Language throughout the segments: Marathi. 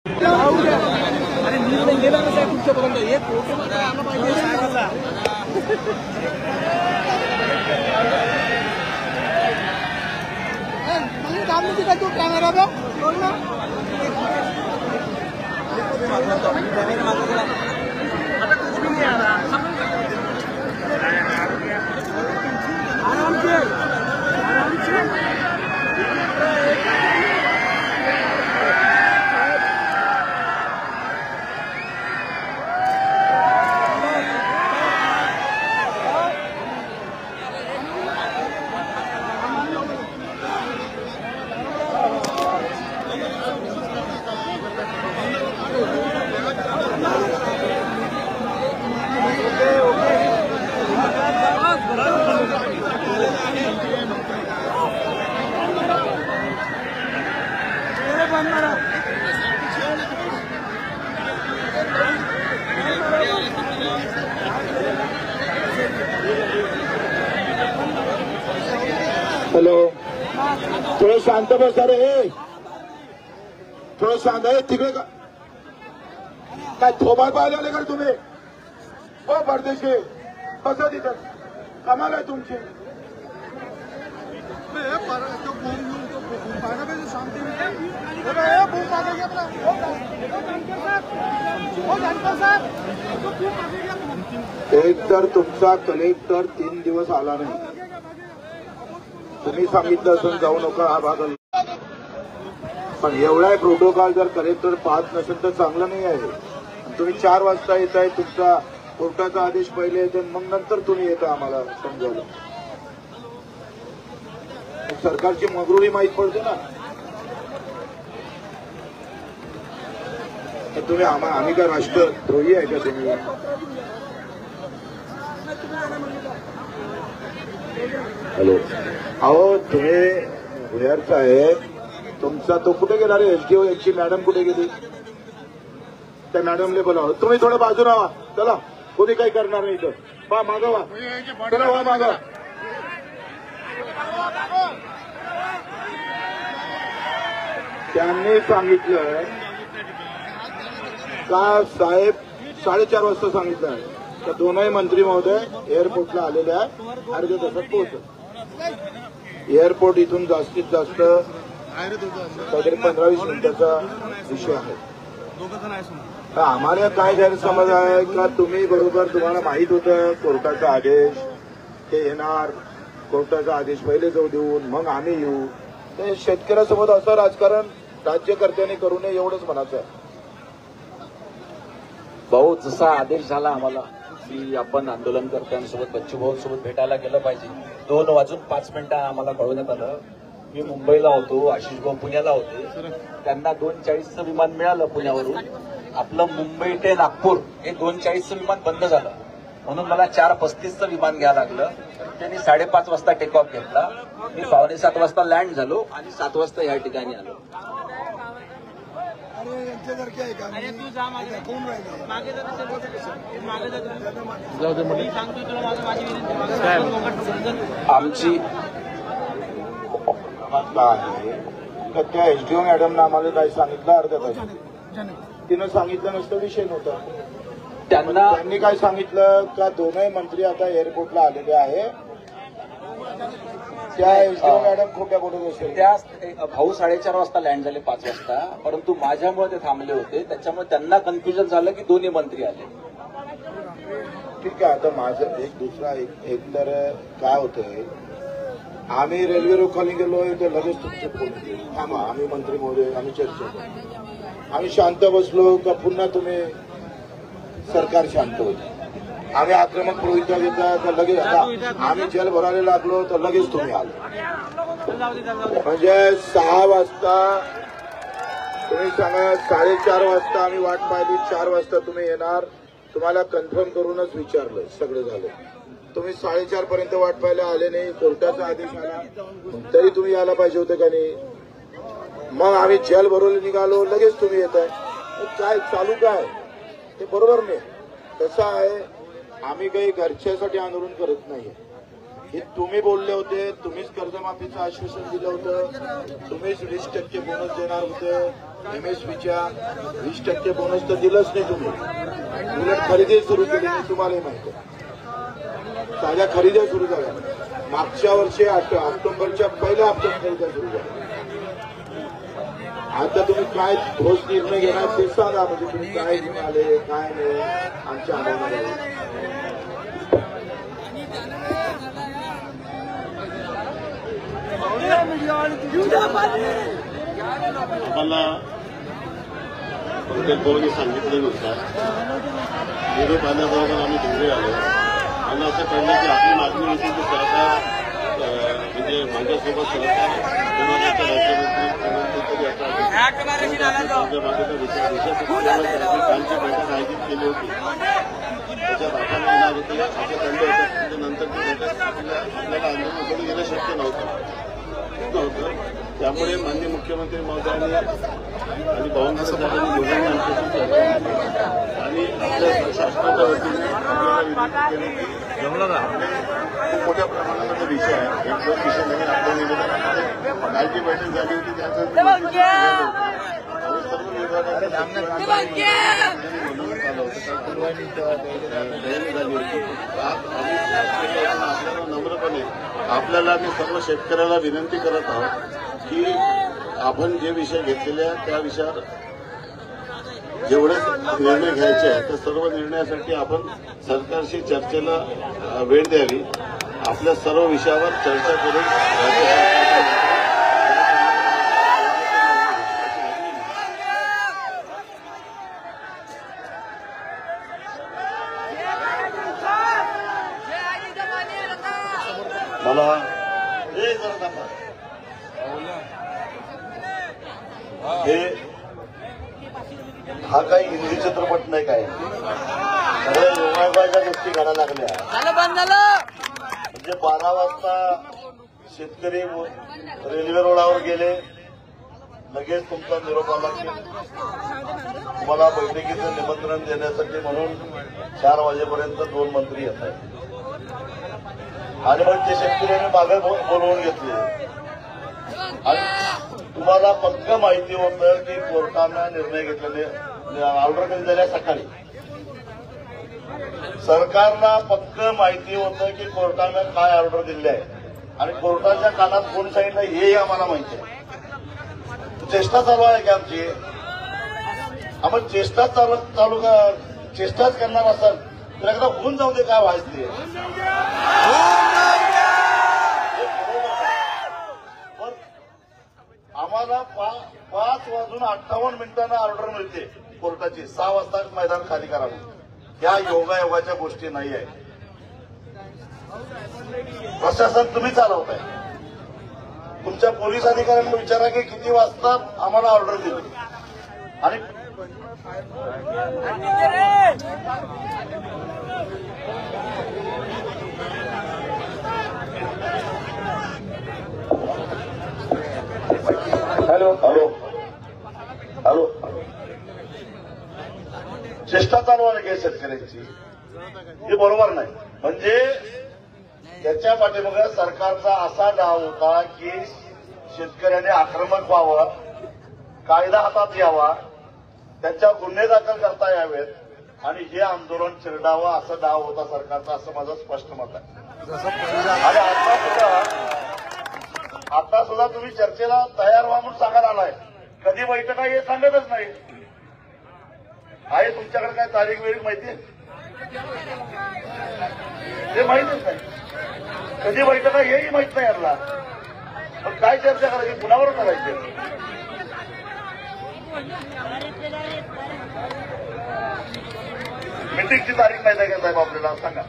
अरे निर्णय गेला ना साहेब तुमच्यापर्यंत एक फोटो मात्र आला पाहिजे साहेबांना. काय तू कॅमेरा बघ बोल ना. आराम से आराम से. हॅलो, थोडं शांत बसा रे. थोडं शांत आहे. तिकडे काय थोबाड पाहिले आले का तुम्ही? हो परदेशी बसा तिथं. कमाल आहे तुमची. एक तर तुमचा कलेक्टर 3 दिवस आला नाही. तुम्ही सांगितलं असून जाऊ नका हा भाग. पण एवढा प्रोटोकॉल जर कलेक्टर पाहत नसेल तर चांगलं नाही आहे. तुम्ही 4 वाजता येत आहे. तुमचा कोर्टाचा आदेश पहिले येते मग नंतर तुम्ही येता आम्हाला समजावलं. सरकारची मगरुरी माहीत पडते ना. तर तुम्ही आम्ही का राष्ट्रद्रोही आहे का तुम्ही? हॅलो, अहो तुम्ही भुयार साहेब तुमचा तो कुठे गेला रे? एसडीओ ची मॅडम कुठे गेली? त्या मॅडमले बोलावं. तुम्ही थोडं बाजूला व्हा. चला, कोणी काही करणार नाही इथं. पा मागवा. चला वा मागा. त्यांनी सांगितलं का साहेब 4:30 वाजता सांगितलं तर दोनही मंत्री महोदय एअरपोर्टला आलेले आहे. अर्ध्या तासात पोहोचत. एअरपोर्ट इथून जास्तीत जास्त काहीतरी 15-20 मिनिटाचा विषय आहे. आम्हाला काय गैरसमज आहे का तुम्ही बरोबर तुम्हाला माहित होतं कोर्टाचा आदेश ते येणार. कोर्टाचा आदेश पहिले जाऊ देऊन मग आम्ही येऊ. ते शेतकऱ्यासोबत असं राजकारण राज्यकर्त्यांनी करू नये एवढंच म्हणायचं आहे. भाऊ, जसा आदेश झाला आम्हाला की आपण आंदोलनकर्त्यांसोबत बच्चूभाऊंसोबत भेटायला गेलं पाहिजे, 2:05 आम्हाला कळवण्यात आलं. मी मुंबईला होतो, आशिष भाऊ पुण्याला होते. त्यांना 2:40चं विमान मिळालं पुण्यावरून. आपलं मुंबई ते नागपूर हे 2:40चं विमान बंद झालं म्हणून मला 4:35चं विमान घ्यावं लागलं. त्यांनी 5:30 वाजता टेक ऑफ घेतला. मी 6:15 वाजता लँड झालो आणि 7 वाजता या ठिकाणी आलो. आमची त्या एसडीओ मॅडमनं आम्हाला काय सांगितलं अर्ध्या तास. तिनं सांगितलं नसतं विषय नव्हता. त्यांनी काय सांगितलं का दोनही मंत्री आता एअरपोर्टला आलेले आहे. त्या एसडीओ मॅडम खोट्या बोलत असेल. त्या भाऊ 4:30 वाजता लँड झाले 5 वाजता, परंतु माझ्यामुळे ते थांबले होते. त्याच्यामुळे त्यांना कन्फ्युजन झालं की दोन्ही मंत्री आले. ठीक आहे. आता माझं एक तर काय होतंय, आम्ही रेल्वे रोखायला गेलोय तर लगेच तुमचे फोन थांबा आम्ही मंत्री महोदय आम्ही चर्चा करू. आम्ही शांत बसलो का पुन्हा तुम्ही सरकार शांत होते. आम्ही आक्रमक प्रवृत्ती घेता तर लगेच आम्ही जेल भरायला लागलो तर लगेच तुम्ही आलो. म्हणजे 6 वाजता तुम्ही सांगा 4:30 वाजता आम्ही वाट पाहिली. 4 वाजता तुम्ही येणार. तुम्हाला कन्फर्म करूनच विचारलं. सगळं झालं. तुम्ही 4:30 पर्यंत वाट पाहायला आले नाही. कोर्टाचा आदेश आला तरी तुम्ही यायला पाहिजे होतं का नाही? मग आम्ही जेल भरवले निघालो लगेच तुम्ही येत आहे. काय चालू काय ते बरोबर नाही. कसं आहे, आम्ही काही घरच्यासाठी आंदोलन करत नाही. हे तुम्ही बोलले होते, तुम्हीच कर्जमाफीचं आश्वासन दिलं होतं, तुम्हीच 20% बोनस देणार होतं. MSPच्या 20% बोनस तर दिलंच नाही तुम्ही, उलट खरेदी सुरू केली नाही. तुम्हालाही माहिती आहे, साध्या खरेद्या सुरू झाल्या. मागच्या वर्षी ऑक्टोबरच्या पहिल्या हप्त्यात खरेद्या सुरू झाल्या. आता तुम्ही काय ठोस निर्णय घेणार ते सांगा, म्हणजे तुम्ही काय घेऊन आले काय नाही आमच्या अनुभवामध्ये. आम्हाला पंकज भाऊनी सांगितल्यानुसार निरोप आल्याबरोबर आम्ही घरी आलो. मला असं कळलं की आपली मागणी होती की सरकार म्हणजे माझ्यासोबत सरकार विभागाच्या राज्यमंत्री मागेचा विचार कालची बैठक आयोजित केली होती. त्याच्यात आपण येणार होते असे खंड होते. नंतर ती बैठक आपल्याला आंदोलन गेलं शक्य नव्हतं. त्यामुळे माननीय मुख्यमंत्री महोदयांनी आणि बावनकुळे साहेबांनी दोघांनी आमच्याशी चर्चा केली आणि आपल्या शासनाच्या वतीने आपल्याला विनंती केली की खूप मोठ्या प्रमाणामध्ये विषय आहे. एक दोन विषय नवीन आपल्या निवेदनामध्ये काल जी बैठक झाली होती त्याचं सर्व विभागाच्या आलं होतं. नम्रपणे आपल्याला आणि सर्व शेतकऱ्याला विनंती करत आहोत की आपण जे विषय घेतलेले आहेत त्या विषयावर जेवढे निर्णय घ्यायचे आहेत त्या सर्व निर्णयासाठी आपण सरकारशी चर्चेला वेळ द्यावी. आपल्या सर्व विषयावर चर्चा करून राज्य सरकारच्या मला हे हा काही हिंदी चित्रपट नाही काय, सगळ्या योगायोगाच्या गोष्टी घडायला लागल्या. म्हणजे 12 वाजता शेतकरी रेल्वे रोडावर गेले, लगेच तुमचा निरोप आला की तुम्हाला बैठकीचं निमंत्रण देण्यासाठी म्हणून 4 वाजेपर्यंत 2 मंत्री येत आहेत. आणि मग ते शेतकऱ्यांनी मागे बोलवून घेतले आणि तुम्हाला पक्क माहिती होतं की कोर्टानं निर्णय घेतलेले ऑर्डर कधी झाल्या सकाळी. सरकारला पक्क माहिती होतं की कोर्टानं काय ऑर्डर दिले आहे आणि कोर्टाच्या कानात कोण सांगितलं हेही आम्हाला माहिती आहे. चेष्टा चालू आहे की आमची, आपण चेष्टा चेष्टाच करणार असाल तर एकदा होऊन जाऊ दे काय व्हायचं ते. पण आम्हाला 5:58 ऑर्डर मिळते कोर्टाची, 6 वाजता मैदान खाली करावं. या योगायोगाच्या गोष्टी नाही आहे. प्रशासन तुम्ही चालवताय. तुमच्या पोलीस अधिकाऱ्यांना विचारा की किती वाजता आम्हाला ऑर्डर दिली. आणि हॅलो हॅलो हॅलो चेष्टा चालू आहे की शेतकऱ्यांची, हे बरोबर नाही. म्हणजे त्याच्या पाठीमागे सरकारचा असा डाव होता की शेतकऱ्याने आक्रमक व्हावं, कायदा हातात यावा, त्यांच्या गुन्हे दाखल करता यावेत आणि हे आंदोलन चिरडावं असा डाव होता सरकारचा, असं माझं स्पष्ट मत आहे. आणि आता सुद्धा तुम्ही चर्चेला तयार व्हा म्हणून सांगायला आलाय. कधी बैठक आहे हे सांगतच नाही. आहे तुमच्याकडे काय तारीख वेळी माहिती आहे? ते माहितच नाही. कधी बैठक आहे हेही माहित नाही याला. पण काय चर्चा करायची, कुणावर करायची? मीटिंगची तारीख माहिती आहे का साहेब आपल्याला? सांगा.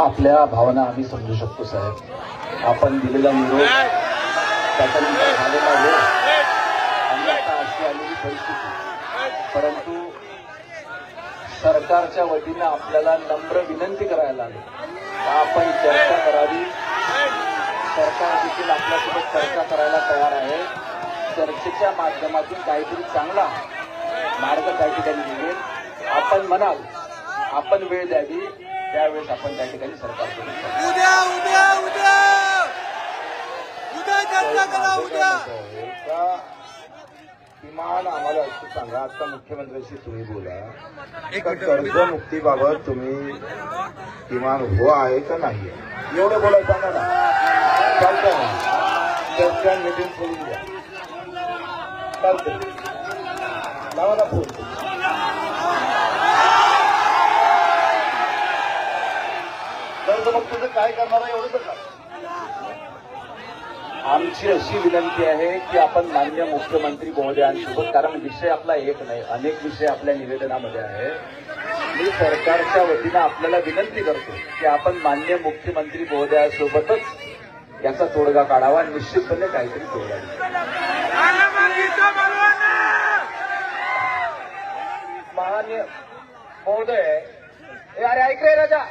आपल्या भावना आम्ही समजू शकतो साहेब. आपण दिलेला निरोप, त्याच्यानंतर झालेला वेळ आणि आता अशी आलेली परिस्थिती. परंतु सरकारच्या वतीनं आपल्याला नम्र विनंती करायला आली आपण चर्चा करावी. सरकार देखील आपल्यासोबत चर्चा करायला तयार आहे. चर्चेच्या माध्यमातून काहीतरी चांगला मार्ग त्या ठिकाणी निघेल. आपण म्हणाल आपण वेळ द्यावी, त्यावेळेस आपण त्या ठिकाणी सरकारकडून उद्या चर्चा करा. उद्या किमान आम्हाला असं सांगा, आता मुख्यमंत्र्यांशी तुम्ही बोला, कर्जमुक्तीबाबत तुम्ही किमान हो आहे का नाही आहे एवढं बोलायचं सांगा ना. चालतंय ना, चर्चा मीटिंग करून द्या. चालतंय, लावा ना फोन. कर्जमुक्तीचं काय करणार आहे एवढं का? आमची अशी विनंती आहे की आपण मान्य मुख्यमंत्री महोदयांसोबत, कारण विषय आपला एक नाही, अनेक विषय आपल्या निवेदनामध्ये आहे. मी सरकारच्या वतीनं आपल्याला विनंती करतो की आपण मान्य मुख्यमंत्री महोदयासोबतच याचा तोडगा काढावा. निश्चितपणे काहीतरी तोडगा माननीय महोदय. अरे ऐक रे राजा,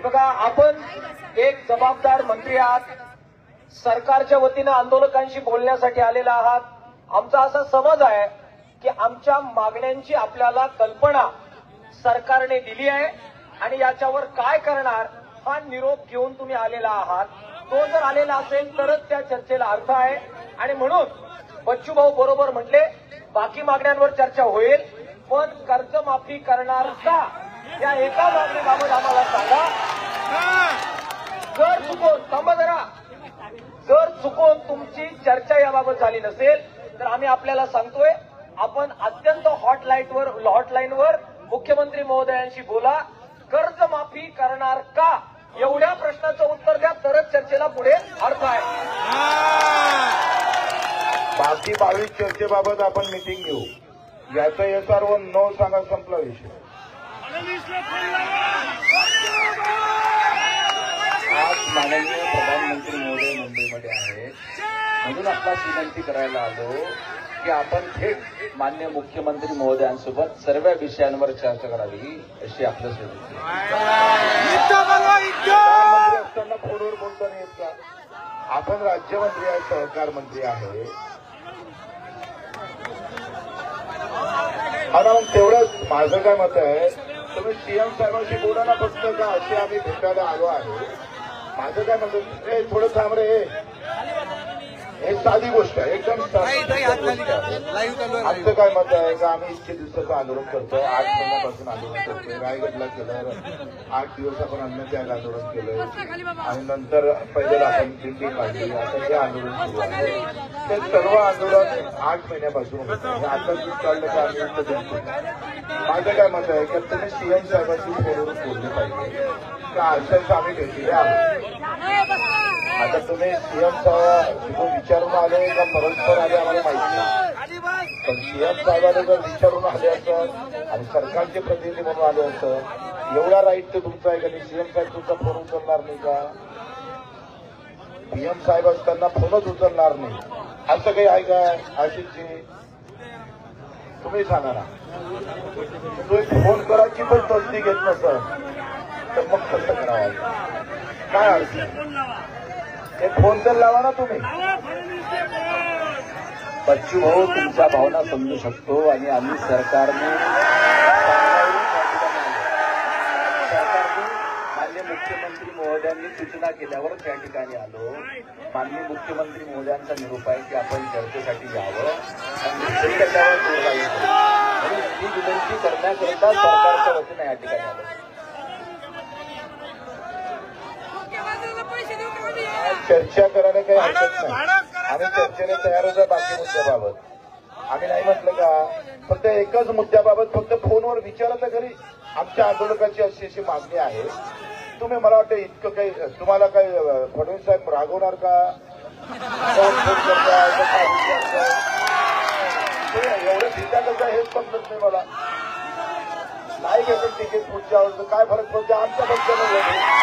बघा, आपण एक जबाबदार मंत्री आहात, सरकारच्या वतीनं आंदोलकांशी बोलण्यासाठी आलेला आहात. आमचा असा समज आहे की आमच्या मागण्यांची आपल्याला कल्पना सरकारने दिली आहे आणि याच्यावर काय करणार हा निरोप घेऊन तुम्ही आलेला आहात. तो जर आलेला असेल तरच त्या चर्चेला अर्थ आहे. आणि म्हणून बच्चूभाऊ बरोबर म्हटले, बाकी मागण्यांवर चर्चा होईल, पण कर्जमाफी करणार का या एका मागणीबाबत आम्हाला सांगा. जर चुकून थांबा जरा, जर चुकून तुमची चर्चा याबाबत झाली नसेल तर आम्ही आपल्याला सांगतोय, आपण अत्यंत हॉटलाईनवर मुख्यमंत्री महोदयांशी बोला. कर्जमाफी करणार का एवढ्या प्रश्नाचं उत्तर द्या, तरच चर्चेला पुढे अर्थ आहे. बाकी 22 चर्चेबाबत आपण मीटिंग घेऊ. याचं हे सर्व नो सांगा, संपला विषय. आज माननीय प्रधानमंत्री महोदय मुंबईमध्ये आहेत, म्हणून आपल्याला विनंती करायला आलो की आपण थेट मान्य मुख्यमंत्री महोदयांसोबत सर्व विषयांवर चर्चा करावी अशी आपलं विनंती. असताना फोनवर बोलता नाही येत का? आपण राज्यमंत्री आहे, सहकार मंत्री आहे. आणि मग तेवढंच माझं काय मत आहे, तुम्ही सीएम साहेबांशी बोला ना फक्त, का असे आम्ही भेटायला आलो आहे. माझं काय म्हणतो, थोडं थांब रे, हे साधी गोष्ट आहे, एकदम आमचं काय मत आहे का आम्ही इतके दिवसाचं आंदोलन करतोय, 8 महिन्यापासून आंदोलन करतोय. रायगडला केलं, 8 दिवस आपण अन्नत्याग आंदोलन केलंय आणि नंतर पहिल्याला आपण दिंडी काढली. आता हे आंदोलन सुरू आहे. ते सर्व आंदोलन 8 महिन्यापासून होतं. आता काढलं की आम्ही इथं दिसतो. माझं काय मत आहे की तुम्ही सीएम साहेबांशी फोनवरून बोलले पाहिजे का असंच आम्ही भेटले आहोत. आता तुम्ही सीएम साहेब तिथून विचारून आले का परस्पर आले आम्हाला माहिती नाही, पण सीएम साहेबांना जर विचारून आले असं आणि सरकारचे प्रतिनिधी म्हणून आले असं, एवढा राईट तर तुमचा आहे का नाही? सीएम साहेब तुमचा फोन उचलणार नाही का? पीएम साहेब असताना फोनच उचलणार नाही असं काही आहे का? आशिषजी तुम्ही सांगा ना. तुम्ही फोन करायची पण तसदी घेत नसल तर मग कसं करावं? काय अडचण? हे फोन तर लावा ना तुम्ही. बच्चू भाऊ, तुमच्या भावना समजू शकतो आणि आम्ही सरकारने माननीय मुख्यमंत्री महोदयांनी सूचना केल्यावर त्या ठिकाणी आलो. माननीय मुख्यमंत्री महोदयांचा निरोप आहे की आपण चर्चेसाठी यावं आणि त्याच्यावर तोडगा येतो. म्हणून ही विनंती करण्याकरिता सरकारच्या वतीने या ठिकाणी आलो. चर्चा करायला काही हरकत नाही. आम्ही चर्चेला तयारच आहे बाकी मुद्द्याबाबत. आम्ही नाही म्हटलं का, फक्त एकच मुद्द्याबाबत फक्त फोनवर विचारा तर खरी. आमच्या आंदोलकाची अशी अशी मागणी आहे. तुम्ही मला वाटतं इतकं काही तुम्हाला काही फडणवीस साहेब रागवणार का? एवढं चिंता करता हेच समजत नाही मला. नाही घेतात तिकीट पुढच्या वेळेस काय फरक पडतो आमच्या पक्षाला.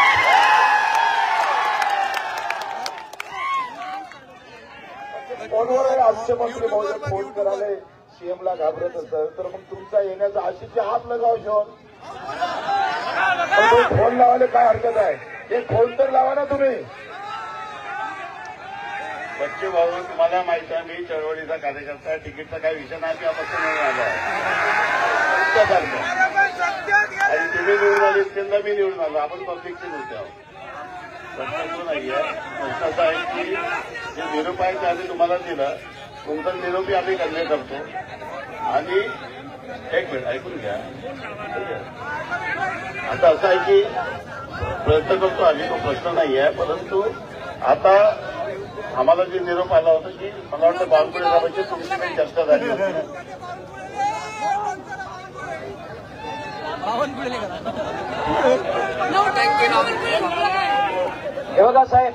फोनवर राज्यमंत्री महोदय फोन करायला सीएमला घाबरत असत तर मग तुमचा येण्याचा आशिषचे हात लगाव शोध. फोन लावायला काय हरकत आहे? एक फोन तर लावा ना तुम्ही. बच्चू भाऊ, तुम्हाला माहिती आहे मी चळवळीचा कार्यकर्ता आहे. तिकीटचा काही विषय नाही किंवापासून नाही आला आणि तुम्ही निवडून आले त्यांना मी निवडून आलो. आपण पब्लिकचे नेते आहोत. प्रश्न तो नाहीये. प्रश्न असा आहे की जे निरोप आहे ते आधी तुम्हाला दिलं तुमचा निरोपी आम्ही कन्वे करतो आणि एक मिनिट ऐकून घ्या. आता असं आहे की प्रयत्न करतो आम्ही, तो प्रश्न नाही आहे, परंतु आता आम्हाला जे निरोप आला होता की मला वाटतं बावनकुळे साहेबांची तुमची काही चर्चा झाली होती. बावनकुळे हे बघा साहेब,